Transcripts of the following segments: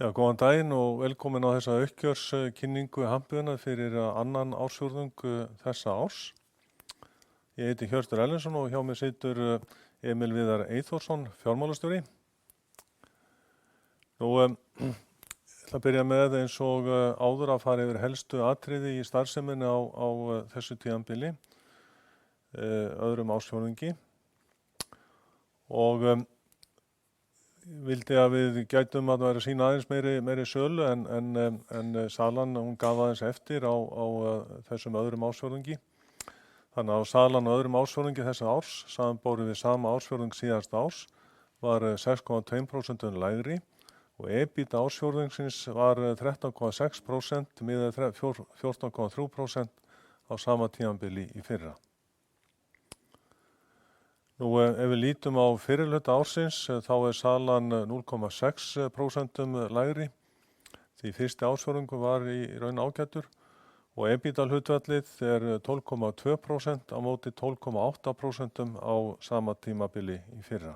Já, góðan daginn og velkomin á þessa uppgjörskynningu Hampiðuna fyrir annan ársfjórðung þessa árs. Ég heiti Hjörtur Ellensson og hjá mér situr Emil Viðar Eyþórsson, fjármálastjóri. Ég ætla að byrja með eins og áður að fara yfir helstu atriði í starfseminni á þessu tímabili, öðrum ársfjórðungi. Og vildi að við gætum að vera að sýna aðeins meiri sölu en salan hún gaf aðeins eftir á þessum öðrum ársfjórðungi. Þannig að salan á öðrum ársfjórðungi þessa árs, samanborið við sama ársfjórðung síðasta árs, var 6,2% lægri og EBITDA ársfjórðungsins var 13,6% miðað 14,3% á sama tímabili í fyrra. Ef við lítum á fyrri hluta ársins þá salan 0,6% lægri því fyrsti ársfjórðungur var í raun ágætur og EBITDA hlutfallið er 12,2% á móti 12,8% á sama tímabili í fyrra.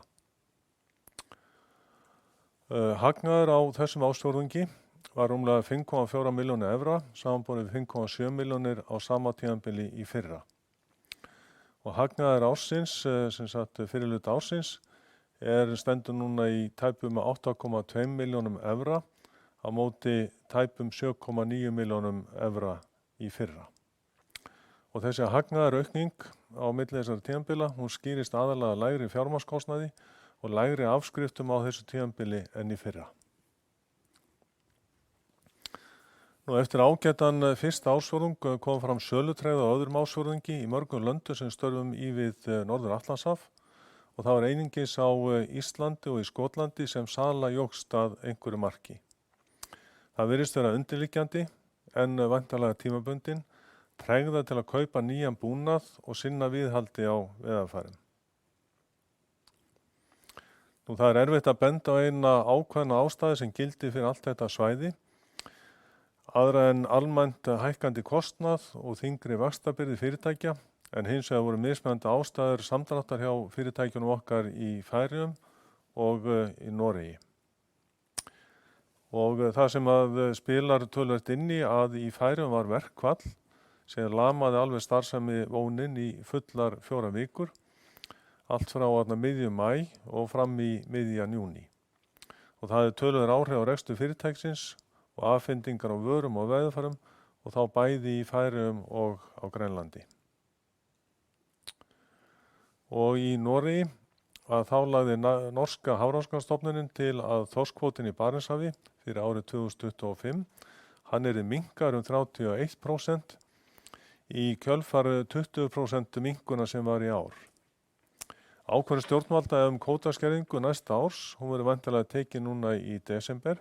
Hagnaður á þessum ársfjórðungi var rúmlega 5,4 milljónir evra samanborið 5,7 milljónir á sama tímabili í fyrra. Og hagnaður ársins, sem sagt fyrri hluta ársins, stendur núna í tæpum 8,2 milljónum evra á móti tæpum 7,9 milljónum evra í fyrra. Og þessi hagnaðaraukning á milli þessara tímabila, hún skýrist aðallega lægri fjármagnskostnaði og lægri afskriftum á þessu tímabili en í fyrra. Eftir ágætan fyrsta ársfjórðung kom fram sölutregða á öðrum ársfjórðungi í mörgum löndum sem störfum í við Norður-Atlantshaf og það var einungis á Íslandi og í Skotlandi sem sala jókst að einhverju marki. Það virðist vera undirliggjandi en væntanlega tímabundin, tregða til að kaupa nýjan búnað og sinna viðhaldi á veiðarfærum. Það er erfitt að benda á eina ákveðna ástæðu sem gildi fyrir allt þetta svæði, aðra en almennt hækkandi kostnað og þyngri vaxtabyrði fyrirtækja, en hins vegar voru mismunandi ástæður samdráttar hjá fyrirtækjunum okkar í Færeyjum og í Noregi. Og það sem að spilar töluvert inn í að í Færeyjum var verkfall sem lamaði alveg starfsemi vónin í fullar 4 vikur, allt frá miðjum maí og fram í miðjan júní. Og það töluverð áhrif á rekstur fyrirtækisins og afhendingar á vörum og veiðarfærum og þá bæði í Færeyjum og á Grænlandi. Og í Noregi að þá lagði norska Hafrannsóknastofnunin til að þorskkvótinn í Barentshafi fyrir árið 2025, hann yrði minnkaður 31% í kjölfar 20% minnkuna sem var í ár. Ákvörðun stjórnvalda kvótaskerðingu næsta árs, hún verður væntanlega tekin núna í desember,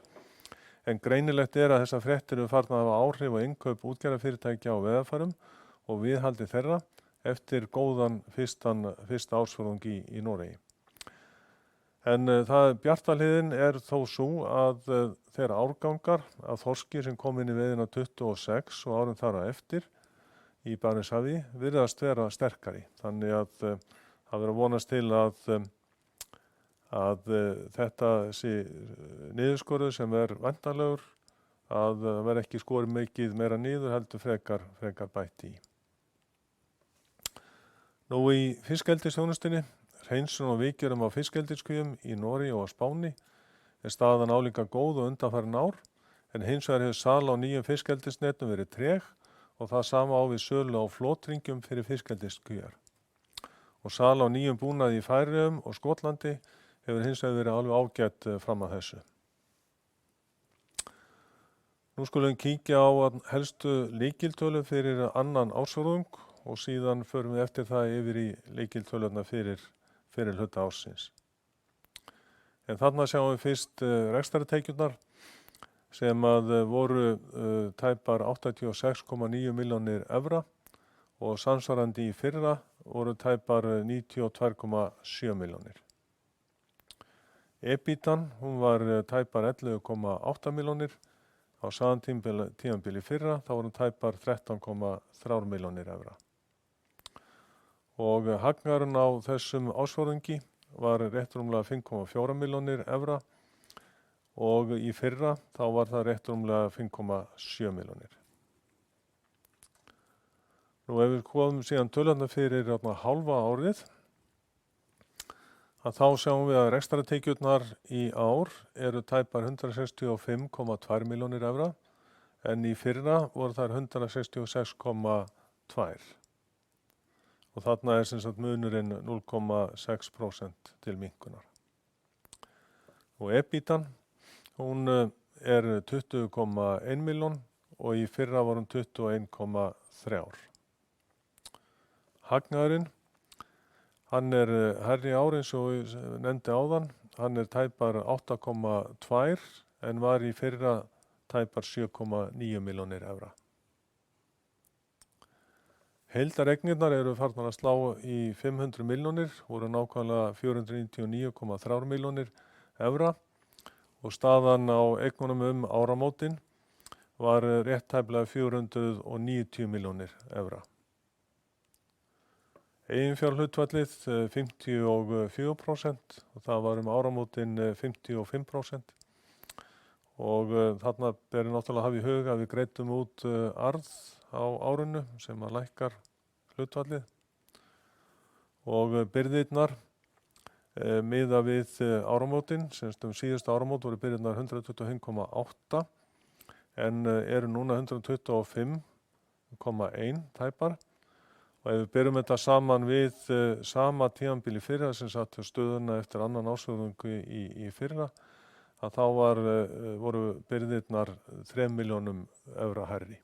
en greinilegt að þessar fréttir eru farnar að hafa áhrif á innkaup útgerðarfyrirtækja á veiðarfærum og viðhaldi þeirra eftir góðan fyrsta ársfjórðung í Noregi. En bjarta hliðin er þó sú að þeir árgangar af þorski sem kom inn í veiðina 26 og árum þar á eftir í Barentshafi virðast vera sterkari. Þannig að það verður að vonast til að þetta sé niðurskorið sem væntanlegur, að verði ekki skorið mikið meira niður heldur frekar bætt í. Í fiskeldisþjónustunni, hreinsun og viðgerðum á fiskeldiskvíum í Noregi og á Spáni staðan álíka góð og undanfarin ár, en hins vegar hefur sala á nýjum fiskeldisnetum verið treg og það sama á við sölu á flotringjum fyrir fiskeldiskvíar. Og sala á nýjum búnaði í Færeyjum og Skotlandi hefur hins vegar verið alveg ágætt fram að þessu. Nú skulum við kíkja á helstu lykiltölu fyrir annan ársfjórðung og síðan förum við eftir það yfir í lykiltölurnar fyrir hluta ársins. En þarna sjáum við fyrst rekstrartekjurnar sem að voru tæpar 86,9 milljónir evra og samsvarandi í fyrra voru tæpar 92,7 milljónir. EBITDAn, hún var tæpar 11,8 milljónir, á sama tímabili fyrra þá voru tæpar 13,3 milljónir evra. Og hagnaðurinn á þessum ársfjórðungi var rétt rúmlega 5,4 milljónir evra og í fyrra þá var það rétt rúmlega 5,7 milljónir. Nú ef við komum síðan tölurnar fyrir hálfa árið, að þá sjáum við að rekstrartekjurnar í ár eru tæpar 165,2 milljónir evra en í fyrra voru þær 166,2 og þarna er sem sagt munurinn 0,6% til minnkunar. Og EBITDAn, hún er 20,1 milljón og í fyrra var hún 21,3. Hagnaðurinn, hann er hærri ár eins og ég nefndi áðan, hann er tæpar 8,2 en var í fyrra tæpar 7,9 milljónir evra. Heildareignirnar eru farnar að slá í 500 milljónir, voru nákvæmlega 499,3 milljónir evra og staðan á eignunum áramótin var rétt tæplega 490 milljónir evra. Eiginfjárhlutfallið 54% og það var áramótin 55%. Og þarna ber náttúrulega að hafa í huga að við greiddum út arð á árinu sem að lækkar hlutfallið og byrðirnar miða við áramótin, semst síðasta áramót voru byrðirnar 125,8 en eru núna 125,1 tæpar og ef við berum þetta saman við sama tímabil í fyrra sem satt stöðuna eftir annan ársfjórðung í fyrra að þá voru byrðirnar 3 milljónum evra hærri.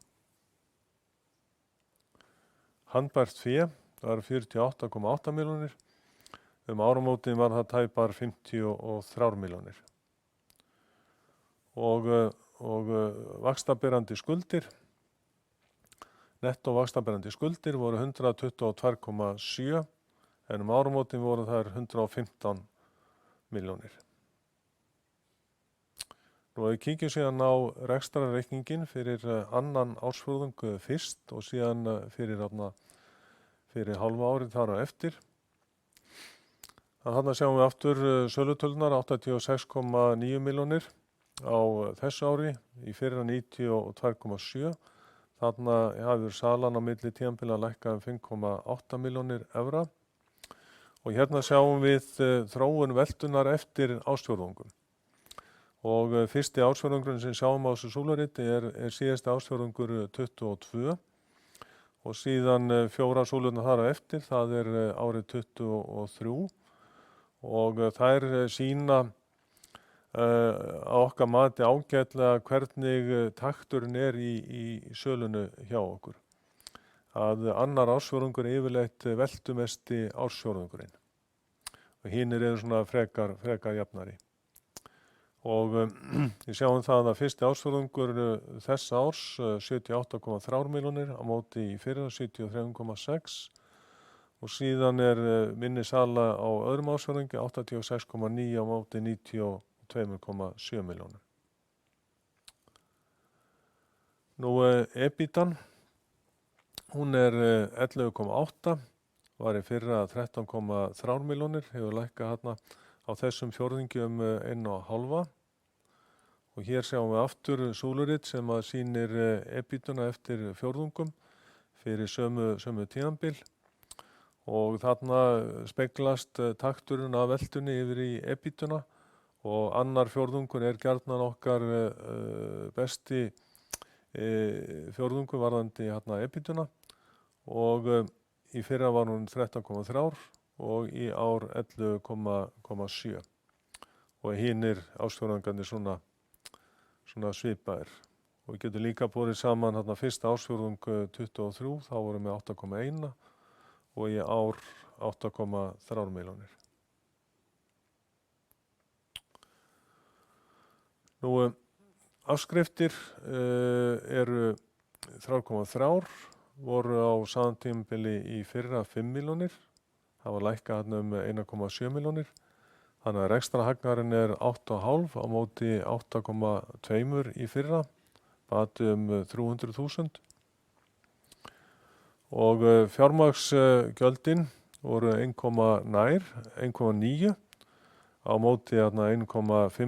Handbært fé var 48,8 milljónir, áramótin var það tæpar 53 milljónir. Og vaxtaberandi skuldir, nettó vaxtaberandi skuldir voru 122,7 en áramótin voru þær 115 milljónir. Nú ef við kíkjum síðan á rekstrarreikninginn fyrir annan ársfjórðung fyrst og síðan fyrir hálfa árið þar á eftir. Þarna sjáum við aftur sölutölunar 86,9 milljónir á þessu ári, í fyrra 92,7. Þarna hafur salan á milli tímabila lækkað 5,8 milljónir evra og hérna sjáum við þróun veltunar eftir ársfjórðungum. Og fyrsti ársfjórðungurinn sem sjáum á þessu súluriti er síðasti ársfjórðungur 22 og síðan 4 súlurnar þar á eftir, það er árið 23 og þær sýna á okkar mati ágætlega hvernig takturinn er í sölunu hjá okkur. Að annar ársfjórðungur er yfirleitt veltumesti ársfjórðungurinn og hinir eru svona frekar jafnari. Og við sjáum það að fyrsti ársfjórðungur þessa árs 78,3 milljónir á móti í fyrra 73,6 og síðan er minni sala á öðrum ársfjórðungi 86,9 á móti 92,7 milljónir. Nú EBITDAn, hún er 11,8, var í fyrra 13,3 milljónir, hefur lækkað hérna á þessum fjórðungi 1,5 og hér sjáum við aftur súlurit sem að sýnir EBITDAna eftir fjórðungum fyrir sömu tímabil og þarna speglast takturinn af veltunni yfir í EBITDAna og annar fjórðungur er gjarnan okkar besti fjórðungur varðandi EBITDAna og í fyrra var hún 13,3 og í ár 11,7 og hinir ársfjórðungarnir svona svipaðir. Og við getum líka borið saman fyrsta ársfjórðung 23, þá vorum við 8,1 og í ár 8,3 milljónir. Nú, afskriftir eru 3,3, voru á sama tímabili í fyrra 5 milljónir. Það var lækkað 1,7 milljónir. Þannig að rekstrarhagnaðurinn er 8,5 á móti 8,2 í fyrra, bati 300.000. Og fjármagnsgjöldin voru 1,9 á móti 1,5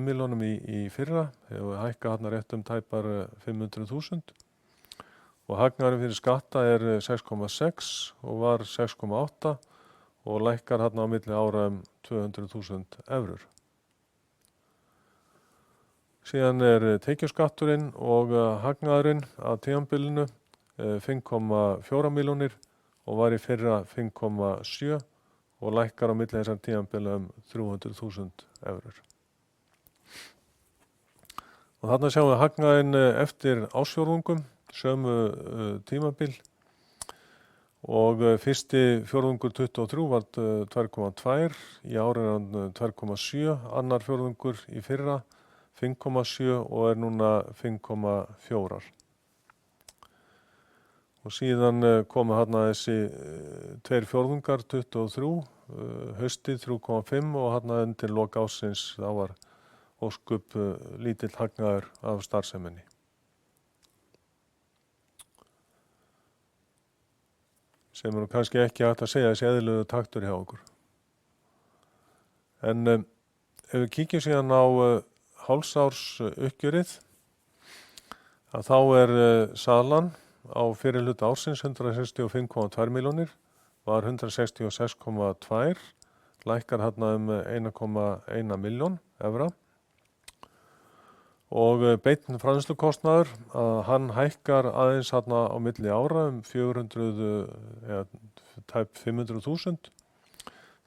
milljónum í fyrra, hefur hækkað rétt tæpar 500.000 og hagnaðurinn fyrir skatta er 6,6 og var 6,8 og lækkar á milli ára 200.000 evrur. Síðan er tekjuskatturinn og hagnaðurinn að tímabilinu 5,4 milljónir og var í fyrra 5,7 og lækkar á milli þessar tímabila 300.000 evrur. Og þarna sjáum við hagnaðinn eftir ársfjórðungum, sömu tímabil og fyrsti fjórðungur 23 var 2,2, í ár er hann 2,7, annar fjórðungur í fyrra 5,7 og er núna 5,4. Og síðan komu þessi tveir fjórðungar 23, haustið 3,5 og enn til loka ársins þá var ósköp lítill hagnaður af starfseminni. Sem er kannski ekki hægt að segja þessi eðlilegu taktur hjá okkur. En ef við kíkjum síðan á hálfsárs uppgjörið, að þá er salan á fyrri hluta ársins 165,2 milljónir, var 166,2, lækkar 1,1 milljón evra. Og beinn framleiðslukostnaður, hann hækkar aðeins á milli ára 500.000.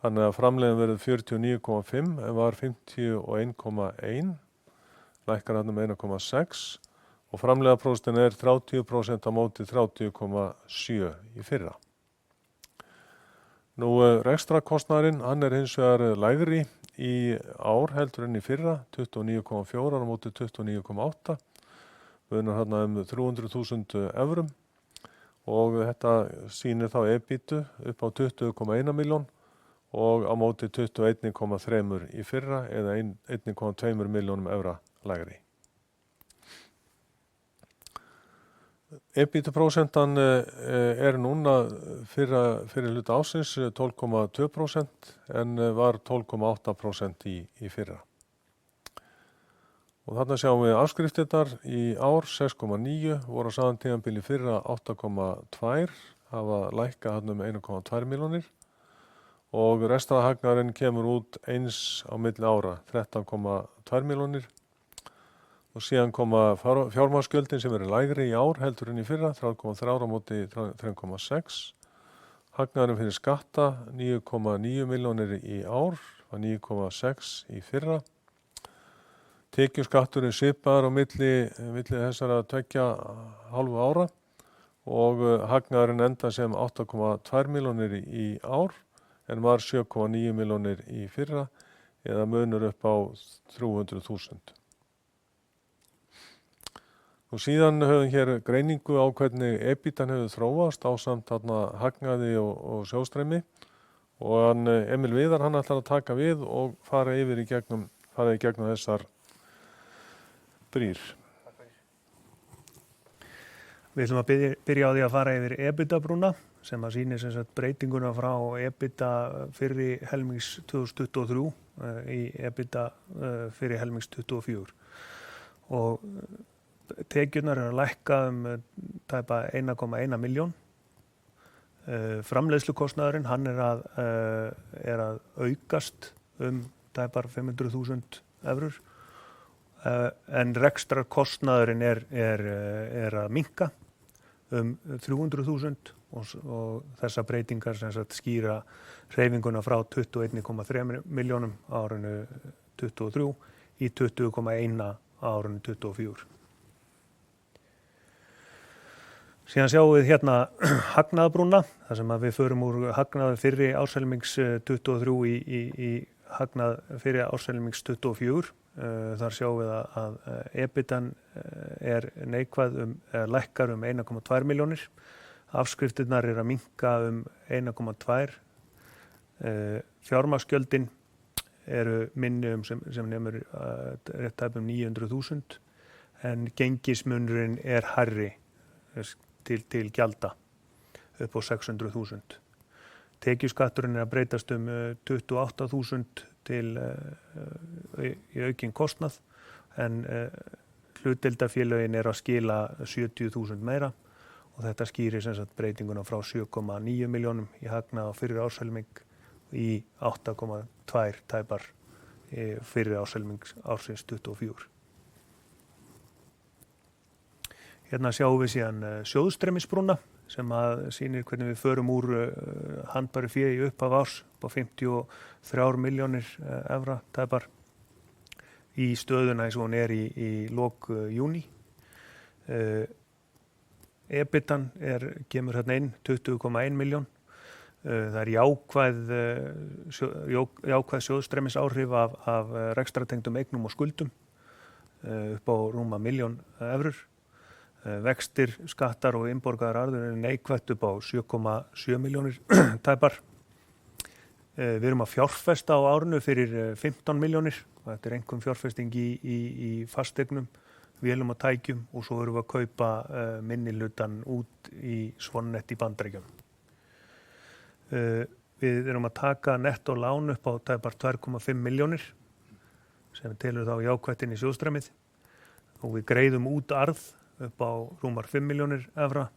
Þannig að framleiðin verður 49,5 en var 51,1, lækkar 1,6 og framleiðaprósentan er 30% á móti 30,7 í fyrra. Nú rekstrakostnaðurinn, hann er hins vegar lægri í ár heldur en í fyrra, 29,4 á móti 29,8, munar 300.000 evrum og þetta sýnir þá EBITu upp á 20,1 milljón og á móti 21,3 í fyrra eða 1,2 milljónum evra lægri. EBITu-prósentan er núna fyrir hluta ársins 12,2% en var 12,8% í fyrra. Og þarna sjáum við afskriftirnar í ár 6,9, voru á sama tímabili fyrra 8,2, hafa lækkað 1,2 milljónir og rekstrarhagnaðurinn kemur út eins á milli ára 13,2 milljónir. Og síðan koma fjármagnsgjöldin sem eru lægri í ár heldur en í fyrra, 3,3 á móti 3,6. Hagnaðurinn fyrir skatta 9,9 milljónir í ár, var 9,6 í fyrra. Tekjuskatturinn svipaður á milli þessara 2,5 ára og hagnaðurinn enda sem 8,2 milljónir í ár en var 7,9 milljónir í fyrra eða munur upp á 300.000. Og síðan höfum hér greiningu á hvernig EBITan hefur þróast ásamt hagnaði og sjóstreymi og Emil Viðar hann ætlar að taka við og fara í gegnum þessar brýr. Við ætlum að byrja á því að fara yfir EBITDA-brúna sem að sýnir sem sagt breytinguna frá EBITDA fyrri helmings 2023 í EBITDA fyrri helmings 2024. Og tekjurnar eru að lækka tæpa 1,1 milljón. Framleiðslukostnaðurinn hann er að aukast tæpar 500.000 evrur. En rekstrarkostnaðurinn er að minnka 300.000 og þessar breytingar sem sagt skýra hreyfinguna frá 21,3 milljónum á árinu 23 í 20,1 á árinu 24. Síðan sjáum við hérna hagnaðarbrúna, þar sem að við förum úr hagnaði fyrri árshelmings 23 í hagnað fyrri árshelmings 24. Þar sjáum við að EBITan er neikvæð lækkar 1,2 milljónir. Afskriftirnar er að minnka 1,2. Fjármagnsgjöldin eru minni sem nemur rétt tæpum 900.000 en gengismunurinn er hærri til gjalda upp á 600.000. Tekjuskatturinn er að breytast 28.000 til í aukinn kostnað en hlutdeildarfélögin að skila 70.000 meira og þetta skýrir sem sagt breytinguna frá 7,9 milljónum í hagnað á fyrri árshelming í 8,2 tæpar fyrri árshelming ársins 24. Hérna sjáum við síðan sjóðstreymisbrúna sem að sýnir hvernig við förum úr handbæru fé í upphaf árs á 53 milljónir evra tæpar í stöðuna eins og hún í lok júní. EBITan kemur hérna inn 20,1 milljón. Það jákvæð sjóðstreymisáhrif af rekstratengdum eignum og skuldum upp á rúma 1 milljón evrur. Vextir, skattar og innborgaðar arður neikvætt upp á 7,7 milljónir tæpar. Við erum að fjárfesta á árinu fyrir 15 milljónir. Þetta einkum fjárfesting í fasteignum, vélum og tækjum og svo erum við að kaupa minnihlutann út í Svannet í Bandaríkjunum. Við erum að taka nettó lán upp á tæpar 2,5 milljónir sem telur þá jákvætt inn í sjóðstreymið og við greiðum út arð upp á rúmar 5 milljónir evra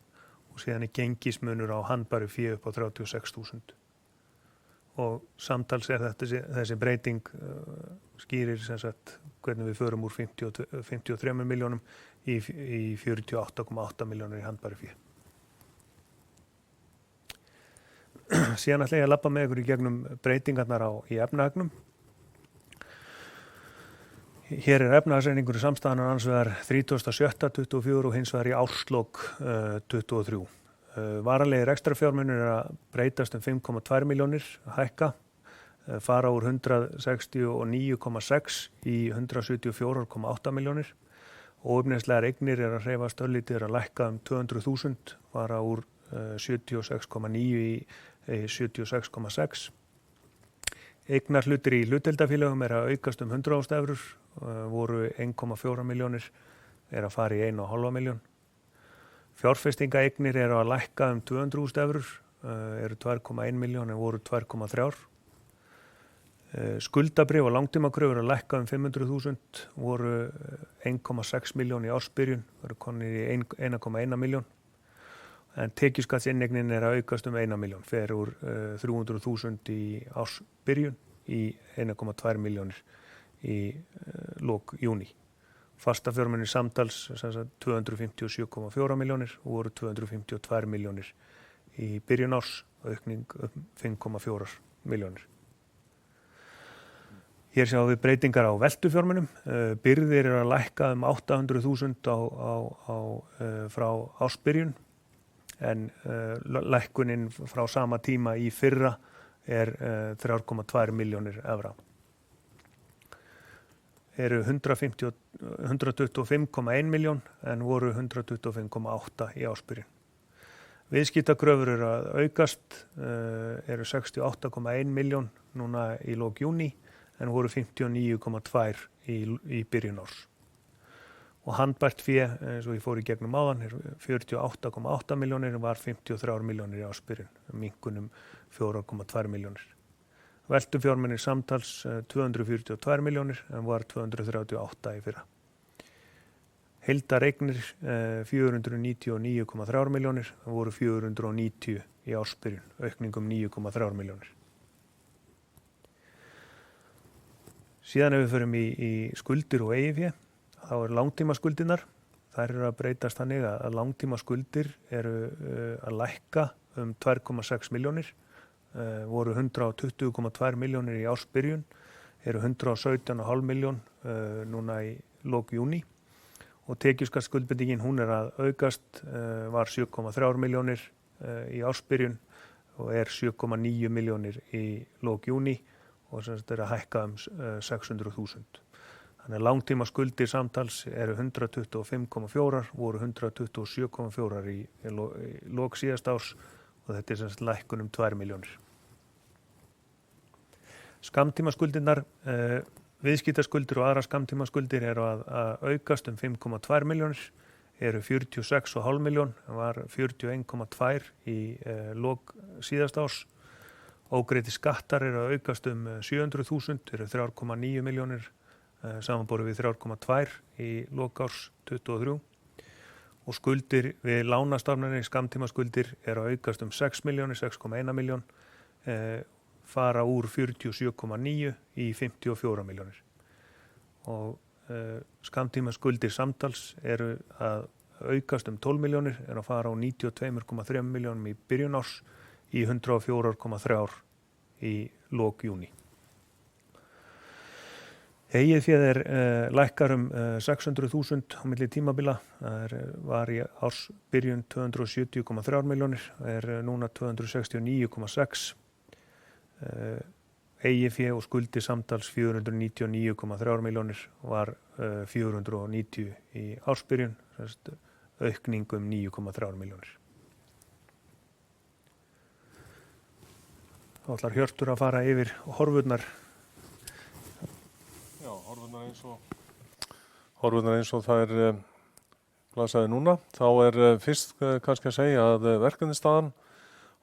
og síðan gengismunur á handbæru fé upp á 36.000. Og samtals þessi breyting skýrir sem sagt hvernig við förum úr 53 milljónum í 48,8 milljónir í handbæru fé. Síðan ætla ég að labba með ykkur í gegnum breytingarnar í efnahagnum. Hér efnahagsreikningur samstæðan annars vegar 30.7.24 og hins vegar í árslok 23. Varanlegir rekstrarfjármunir að breytast 5,2 milljónir hækka, fara úr 169,6 í 174,8 milljónir. Óefnislegar eignir að hreyfast örlítið að lækka 200.000, fara úr 76,9 í 76,6. Eignarhlutir í hlutdeildarfélögum að aukast 100.000 evrur, voru 1,4 milljónir, að fara í 1,5 milljón. Fjárfestingaeignir að lækka 200.000 evrur, eru 2,1 miljón en voru 2,3. Skuldabréf og langtímakröfur að lækka 500.000, voru 1,6 miljón í ársbyrjun, voru konir í 1,1 miljón. En tekjuskattsinneignin að aukast 1 miljón, fer úr 300.000 í ársbyrjun í 1,2 milljónir í lok júní. Fasta fjármunir samtals 257,4 milljónir og voru 252 milljónir í byrjun árs, aukning 5,4 milljónir. Hér sjáum við breytingar á veltufjármunum. Byrðir að lækka 800.000 frá ársbyrjun. En lækkunin frá sama tíma í fyrra 3,2 milljónir evra. Eru 125,1 miljón en voru 125,8 í ársbyrjun. Viðskiptakröfur að aukast, eru 68,1 miljón núna í lok júní en voru 59,2 í byrjun árs. Og handbært fé, eins og ég fór í gegnum áðan, 48,8 milljónir en var 53 milljónir í ársbyrjun, minnkunum 4,2 milljónir. Veltufjármunir samtals 242 milljónir en var 238 í fyrra. Heildareignir 499,3 milljónir en voru 490 í ársbyrjun, aukningum 9,3 milljónir. Síðan ef við förum í skuldir og eigið fé, þá langtímaskuldirnar. Þær að breytast þannig að langtímaskuldir að lækka 2,6 milljónir, voru 120,2 milljónir í ársbyrjun, eru 117,5 miljón núna í lok júní og tekjuskattsskuldbindingin hún að aukast, var 7,3 milljónir í ársbyrjun og 7,9 milljónir í lok júní og sem sagt að hækka 600.000. Þannig að langtíma skuldir samtals eru 125,4, voru 127,4 í lok síðast árs og þetta sem sagt lækkun 2 milljónir. Skammtímaskuldirnar, viðskiptaskuldir og aðra skammtímaskuldir eru að aukast 5,2 milljónir, eru 46,5 miljón, var 41,2 í lok síðast árs Ógreiddir skattar eru að aukast 700.000, eru 3,9 milljónir, samanborið við 3,2 í lok árs 23. Og skuldir við lánastofnanir, skammtímaskuldir, eru að aukast 6 milljónir, 6,1 milljón, fara úr 47,9 í 54 milljónir. Og skammtímaskuldir samtals eru að aukast 12 milljónir, eru að fara á 92,3 milljónum í byrjun árs í 104,3 í lok júní. Eigið féð lækkar 600.000 á milli tímabila. Það var í ársbyrjun 270,3 milljónir, núna 269,6. Eigið fé og skuldir samtals 499,3 milljónir, var 490 í ársbyrjun, aukning 9,3 milljónir. Þá ætlar Hjörtur að fara yfir horfurnar. Já, horfurnar eins og það blasaði núna. Þá fyrst kannski að segja að verkefnisstaðan,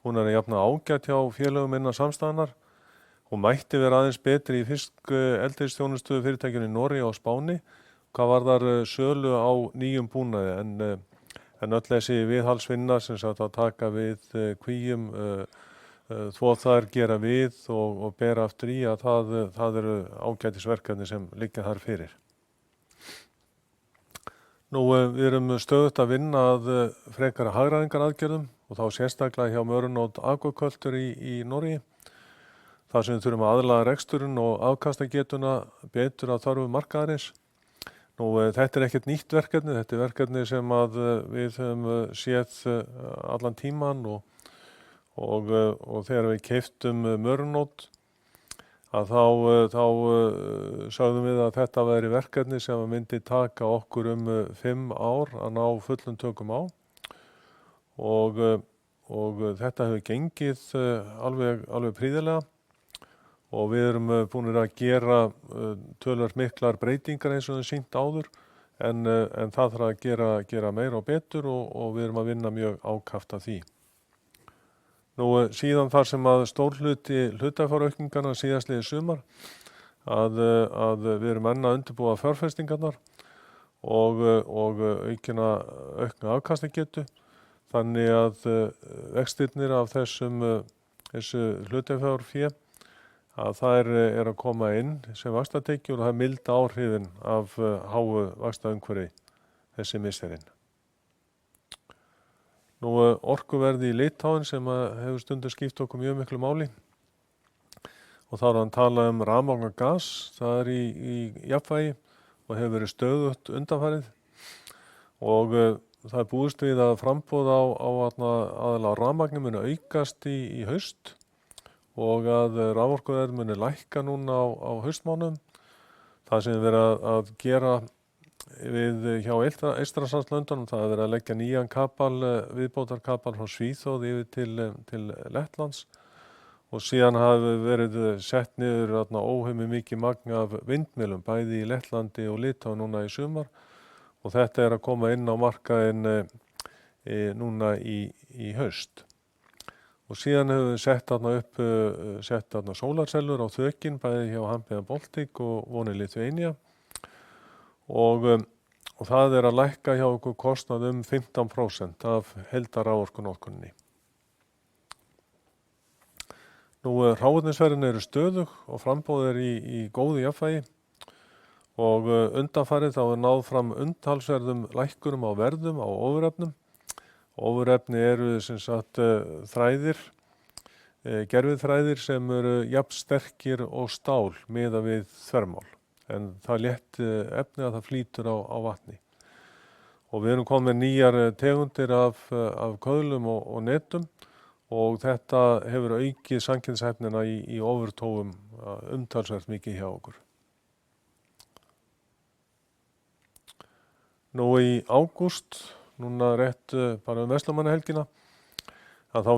hún jafn ágætt hjá félögum innan samstæðanar. Hún mætti vera aðeins betri í fiskeldisþjónustu fyrirtækjunum í Noregi og Spáni. Hvað varðar sölu á nýjum búnaði, en öll þessi viðhaldsvinna sem sagt að taka við kvíum, þvo þær, gera við og bera aftur í, að það eru ágætisverkefni sem liggja þar fyrir. Nú, við erum stöðugt að vinna að frekara hagræðingaraðgerðum og þá sérstaklega hjá Mörunótt Aquaculture í Noregi. Það sem við þurfum að aðlaga reksturinn og afkastagetuna betur að þörfum markaðarins. Nú, þetta ekkert nýtt verkefni, þetta verkefni sem að við höfum séð allan tíman og þegar við keyptum Mörunótt, að þá sagðum við að þetta væri verkefni sem myndi taka okkur 5 ár að ná fullum tökum á og þetta hefur gengið alveg prýðilega. Og við erum búin að gera töluvert miklar breytingar eins og sýnt áður, en það þarf að gera meira og betur og við erum að vinna mjög ákaft að því. Nú, síðan þar sem að stór hluti hlutafjáraukninganna síðastliðið sumar, að við erum enn að undirbúa fjárfestingarnar og aukna afkastagetu, þannig að vextirnir af þessu hlutafjárfé, að það að koma inn sem vaxtatekjur og það milda áhrifin af háu vaxtaumhverfi þessi misserinn. Nú, orkuverði í Litáen sem hefur stundum skipt okkur mjög miklu máli og þá hann talað rafmagn og gas, það í jafnvægi og hefur verið stöðugt undanfarið og það búist við að framboð á aðalega rafmagni muni aukast í haust og að raforkuverð muni lækka núna á haustmánuðum. Það sem við að gera við hjá Eystrasaltslöndunum, það verið að leggja nýjan viðbótarkapal frá Svíþjóð yfir til Lettlands og síðan hafi verið sett niður óhemju mikið magn af vindmyllum, bæði í Lettlandi og Litáen núna í sumar og þetta að koma inn á markaðinn núna í haust. Og síðan hefur við sett sólarsellur á þökin, bæði hjá Hampiðan Baltic og Vonir Lithuania og það að lækka hjá okkur kostnað 15% af heildarraforkunotkuninni. Nú, hráefnisverðin eru stöðug og framboð í góðu jafnvægi og undanfarið þá náð fram umtalsverðum lækkunum á verðum á ofurefnum. Ofurefni eru sem sagt þræðir, gerviþræðir sem eru jafn sterkir og stál miðað við þvermál. En það létt efni að það flýtur á vatni. Og við erum komið með nýjar tegundir af köðlum og netum og þetta hefur aukið samkeppnishæfnina í ofurtófum umtalsvert mikið hjá okkur. Nú í ágúst, núna rétt bara Verslamannahelgina, að þá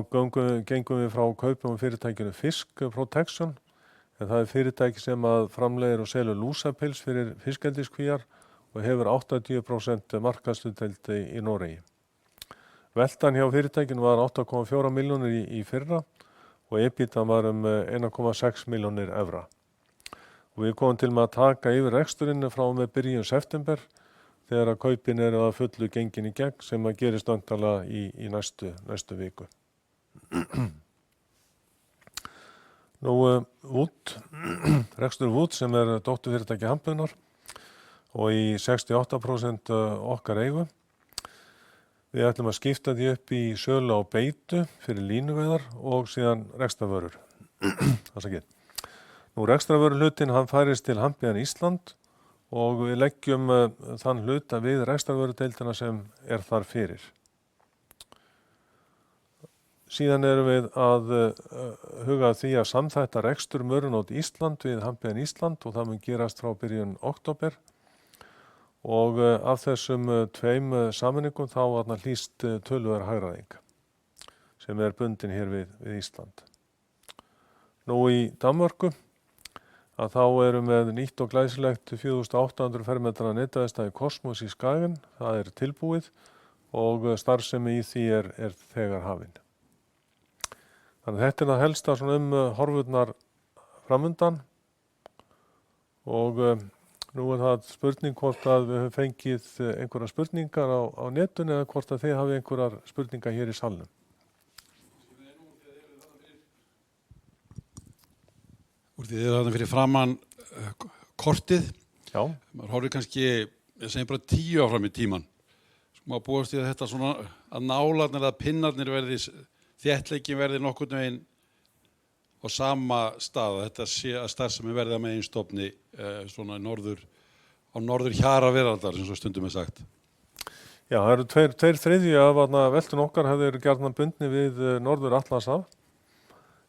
gengum við frá kaupum fyrirtækinu Fisk Protection, en það fyrirtæki sem að framleiðir og selur lúsapils fyrir fiskeldiskvíar og hefur 80% markaðshlutdeild í Noregi. Veltan hjá fyrirtækinu var 8,4 milljónir í fyrra og EBITDA var 1,6 milljónir evra. Og við komum til með að taka yfir reksturinn frá og með byrjun september þegar að kaupin eru að fullu gengin í gegn sem að gerist væntanlega í næstu viku. Nú, Wood, rekstur Wood sem dótturfyrirtæki Hampunar og í 68% okkar eigu. Við ætlum að skipta því upp í sölu á beitu fyrir línuveiðar og síðan rekstrarvörur. Nú, rekstrarvöruhlutinn hann færist til Hampiðan Ísland og við leggjum þann hluta við rekstrarvörudeildina sem þar fyrir. Síðan erum við að huga að því að samþætta rekstur Mörunótt Ísland við Hampiðan Ísland og það mun gerast frá byrjun október. Og af þessum tveim sameiningum þá hlýst töluverð hagræðing sem bundin hér við Ísland. Nú í Danmörku að þá erum við nýtt og glæsilegt 4.800 fermetra netaveiðistæði Kosmos í Skagen. Það tilbúið og starfsemi í því þegar hafin. Þannig þetta það helsta svona horfurnar framundan og nú það spurning hvort að við höfum fengið einhverjar spurningar á netinu eða hvort að þið hafi einhverjar spurningar hér í salnum. Úr því þið þarna fyrir framan kortið. Já. Maður horfir kannski, ég segi bara 10 áfram í tíman. Svo maður búast í að þetta svona að nálarnir eða pinnarnir þéttleikin verði nokkurn veginn á sama stað. Þetta sé að starfsemi verði að meginstofni svona á norður hjara veraldar, sem svo stundum sagt. Já, það eru tveir þriðju af veltun okkar hefur gjarnan bundni við norður Atlantshaf.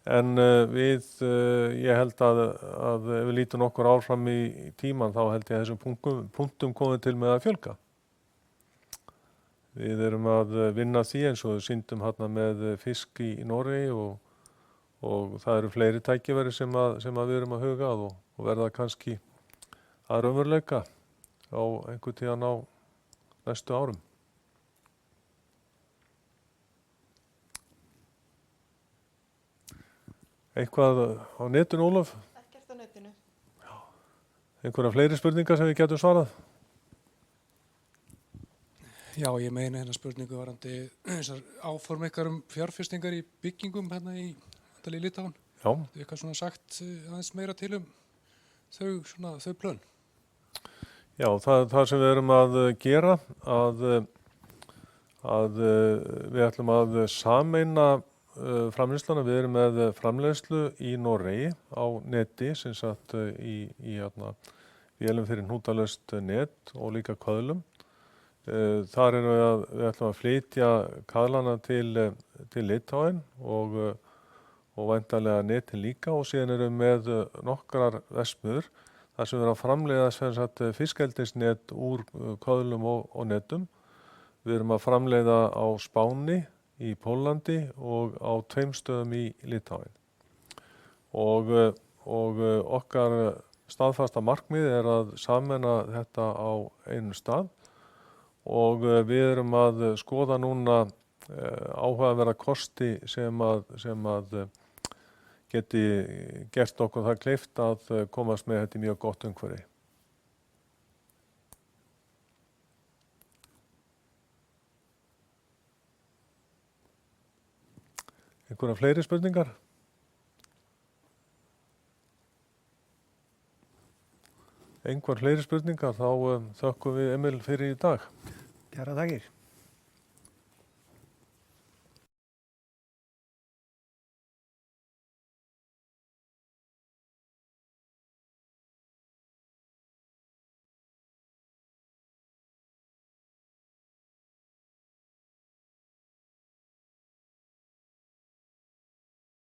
En ég held að ef við lítum okkur ár fram í tíman þá held ég að þessum punktum komið til með að fjölga. Við erum að vinna því eins og sýndum með fisk í Noregi og það eru fleiri tækifæri sem við erum að huga að og verða kannski að raunveruleika á einhvern tíðan á næstu árum. Eitthvað á netinu, Ólaf? Ekkert á netinu. Já. Einhverja fleiri spurningar sem við getum svarað? Já, ég meina hérna spurningu varandi þessar áform ykkar fjárfestingar í byggingum hérna í Litáen. Já. Eitthvað svona sagt aðeins meira til þau plön? Já, það sem við erum að gera að við ætlum að sameina framleiðsluna. Við erum með framleiðslu í Noregi á neti, sem sagt í vélum fyrir hnútalaust net og líka köðlum. Þar við ætlum að flytja kaðlana til Litáen og væntanlega netin líka og síðan erum við með nokkrar verksmiðjur þar sem við erum að framleiða fiskeldisnet úr köðlum og netum. Við erum að framleiða á Spáni, í Póllandi og á 2 stöðum í Litáen. Og okkar staðfasta markmið að sameina þetta á einu stað og við erum að skoða núna áhugaverða kosti sem geti gert okkur það kleift að komast með þetta í mjög gott umhverfi. Einhverja fleiri spurningar? Einhver fleiri spurningar, þá þökkum við Emil fyrir í dag. Kærar þakkir.